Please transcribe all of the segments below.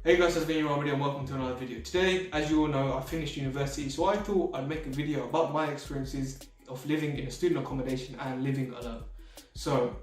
Hey guys, TazManiaAhmed and welcome to another video. Today, as you all know, I finished university, so I thought I'd make a video about my experiences of living in a student accommodation and living alone. So,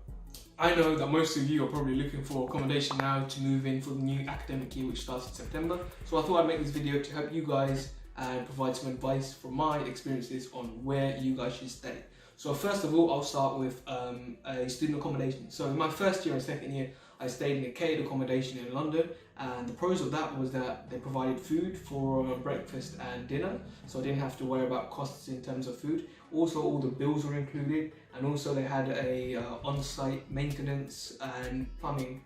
I know that most of you are probably looking for accommodation now to move in for the new academic year which starts in September. So I thought I'd make this video to help you guys and provide some advice from my experiences on where you guys should stay. So first of all, I'll start with a student accommodation. So in my first year and second year, I stayed in a catered accommodation in London, and the pros of that was that they provided food for breakfast and dinner, so I didn't have to worry about costs in terms of food. Also, all the bills were included, and also they had a on-site maintenance and plumbing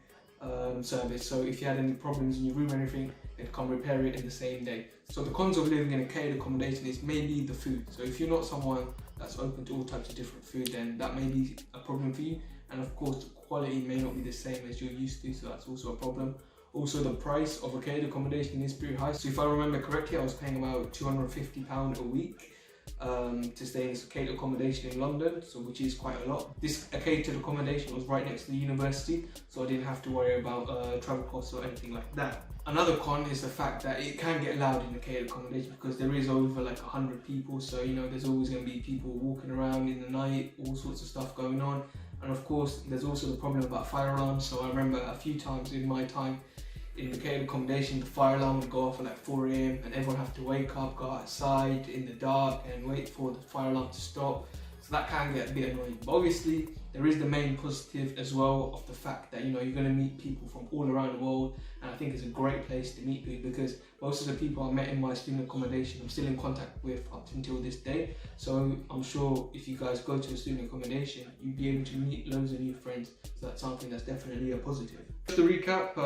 service. So if you had any problems in your room or anything, they'd come repair it in the same day. So the cons of living in a catered accommodation is maybe the food. So if you're not someone that's open to all types of different food, then that may be a problem for you. And of course, the quality may not be the same as you're used to, so that's also a problem. Also, the price of a catered accommodation is pretty high. So if I remember correctly, I was paying about £250 a week to stay in this catered accommodation in London, so which is quite a lot. This catered accommodation was right next to the university, so I didn't have to worry about travel costs or anything like that. Another con is the fact that it can get loud in the catered accommodation because there is over like 100 people, so you know there's always going to be people walking around in the night, all sorts of stuff going on. And of course, there's also the problem about fire alarms. So I remember a few times in my time in the catered accommodation, the fire alarm would go off at like 4 AM and everyone have to wake up, go outside in the dark and wait for the fire alarm to stop. So that can get a bit annoying. But obviously, there is the main positive as well of the fact that, you know, you're going to meet people from all around the world, and I think it's a great place to meet people because most of the people I met in my student accommodation I'm still in contact with up until this day. So I'm sure if you guys go to a student accommodation, you'll be able to meet loads of new friends. So that's something that's definitely a positive. Just to recap,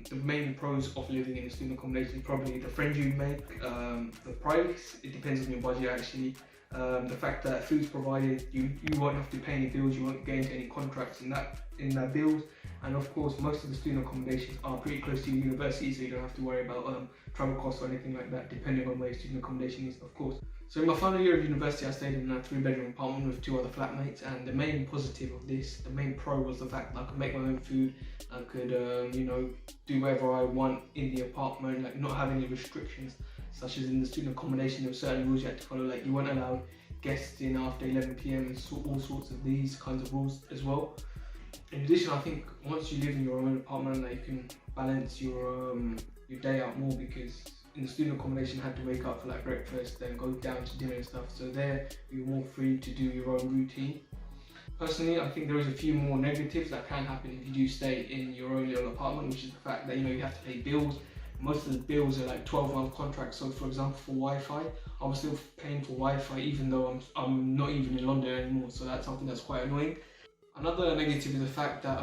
the main pros of living in a student accommodation is probably the friends you make, the price, it depends on your budget actually. The fact that food's provided, you won't have to pay any bills, you won't get into any contracts in that bills, and of course most of the student accommodations are pretty close to your university, so you don't have to worry about travel costs or anything like that, depending on where your student accommodation is, of course. So in my final year of university, I stayed in a 3-bedroom apartment with 2 other flatmates, and the main positive of this, the main pro was the fact that I could make my own food, I could you know, do whatever I want in the apartment, like not have any restrictions. Such as in the student accommodation, there were certain rules you had to follow, like you weren't allowed guests in after 11 PM and all sorts of these kinds of rules as well. In addition, I think once you live in your own apartment, like, you can balance your day out more, because in the student accommodation you had to wake up for like breakfast, then go down to dinner and stuff. So there you're more free to do your own routine. Personally, I think there is a few more negatives that can happen if you do stay in your own little apartment, which is the fact that, you know, you have to pay bills. Most of the bills are like 12-month contracts. So for example, for Wi-Fi, I was still paying for Wi-Fi even though I'm not even in London anymore. So that's something that's quite annoying. Another negative is the fact that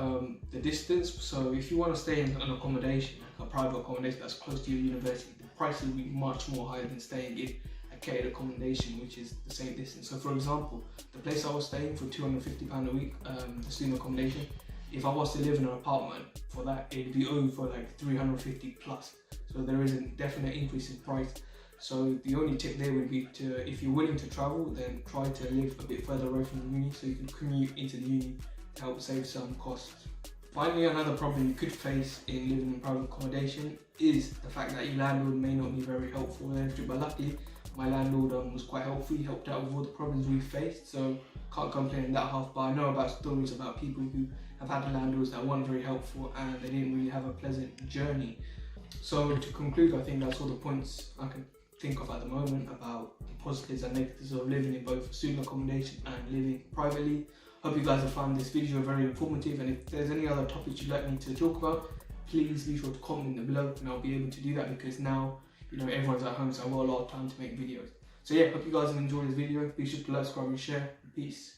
the distance. So if you want to stay in an accommodation, like a private accommodation that's close to your university, the price will be much more higher than staying in a catered accommodation, which is the same distance. So for example, the place I was staying for £250 a week, the student accommodation, if I was to live in an apartment for that, it'd be over like 350 plus. So there is a definite increase in price. So the only tip there would be to, if you're willing to travel, then try to live a bit further away from the uni so you can commute into the uni to help save some costs. Finally, another problem you could face in living in private accommodation is the fact that your landlord may not be very helpful and everything, but luckily my landlord was quite helpful. He helped out with all the problems we faced, so can't complain in that half. But I know about stories about people who have had landlords that weren't very helpful and they didn't really have a pleasant journey. So to conclude, I think that's all the points I can think of at the moment about the positives and negatives of living in both student accommodation and living privately. Hope you guys have found this video very informative, and if there's any other topics you'd like me to talk about, please be sure to comment them below and I'll be able to do that, because now, you know, everyone's at home, so I've got a lot of time to make videos. So yeah, hope you guys have enjoyed this video. Be sure to like, subscribe and share. Peace.